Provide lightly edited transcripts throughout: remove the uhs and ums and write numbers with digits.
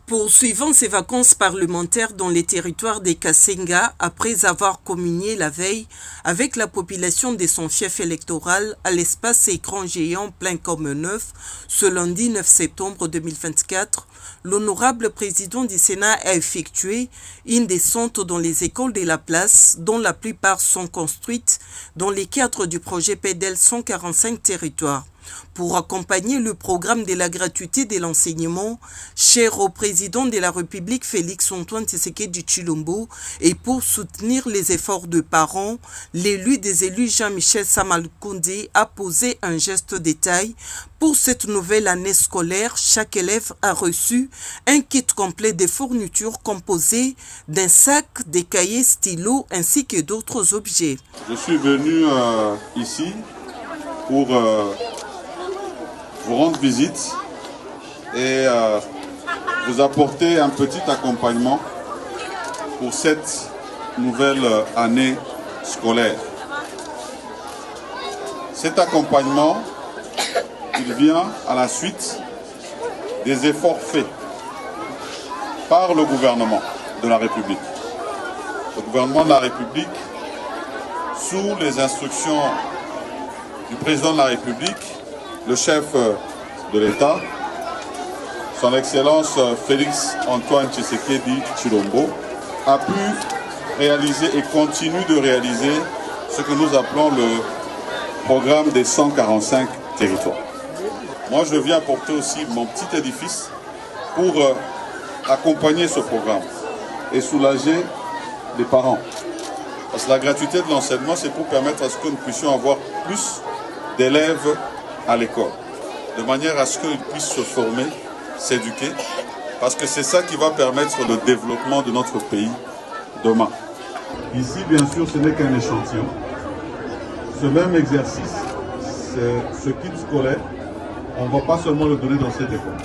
Poursuivant ses vacances parlementaires dans les territoires des Kasenga, après avoir communié la veille avec la population de son fief électoral à l'espace écran géant plein comme neuf, ce lundi 9 septembre 2024, l'honorable président du Sénat a effectué une descente dans les écoles de la place, dont la plupart sont construites dans les cadres du projet PEDEL 145 territoires. Pour accompagner le programme de la gratuité de l'enseignement, cher au président de la République Félix-Antoine Tshisekedi Tshilombo, et pour soutenir les efforts de parents, l'élu des élus Jean-Michel Samalukonde a posé un geste de taille. Pour cette nouvelle année scolaire, chaque élève a reçu un kit complet de fournitures composé d'un sac, des cahiers, stylos ainsi que d'autres objets. Je suis venu ici pour vous rendre visite et vous apporter un petit accompagnement pour cette nouvelle année scolaire. Cet accompagnement, il vient à la suite des efforts faits par le gouvernement de la République. Le gouvernement de la République, sous les instructions du président de la République, le chef de l'État, son Excellence Félix-Antoine Tshisekedi Tshilombo, a pu réaliser et continue de réaliser ce que nous appelons le programme des 145 territoires. Moi, je viens apporter aussi mon petit édifice pour accompagner ce programme et soulager les parents. Parce que la gratuité de l'enseignement, c'est pour permettre à ce que nous puissions avoir plus d'élèves à l'école, de manière à ce qu'ils puissent se former, s'éduquer, parce que c'est ça qui va permettre le développement de notre pays demain. Ici, bien sûr, ce n'est qu'un échantillon. Ce même exercice, ce kit scolaire, on ne va pas seulement le donner dans cette école.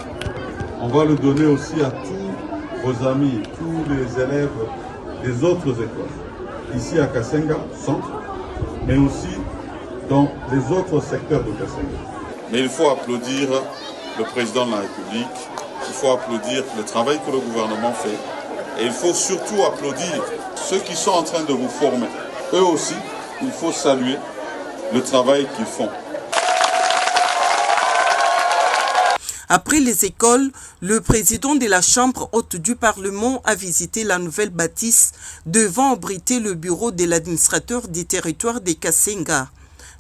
On va le donner aussi à tous vos amis, tous les élèves des autres écoles, ici à Kasenga, centre, mais aussi dans les autres secteurs de Kasenga. Mais il faut applaudir le président de la République, il faut applaudir le travail que le gouvernement fait, et il faut surtout applaudir ceux qui sont en train de vous former. Eux aussi, il faut saluer le travail qu'ils font. Après les écoles, le président de la Chambre haute du Parlement a visité la nouvelle bâtisse devant abriter le bureau de l'administrateur du territoire des Kasenga.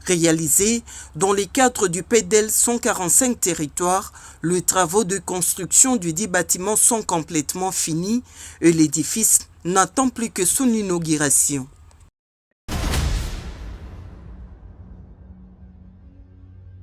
Réalisé dans les cadres du PEDEL 145 territoires, les travaux de construction du dit bâtiment sont complètement finis et l'édifice n'attend plus que son inauguration.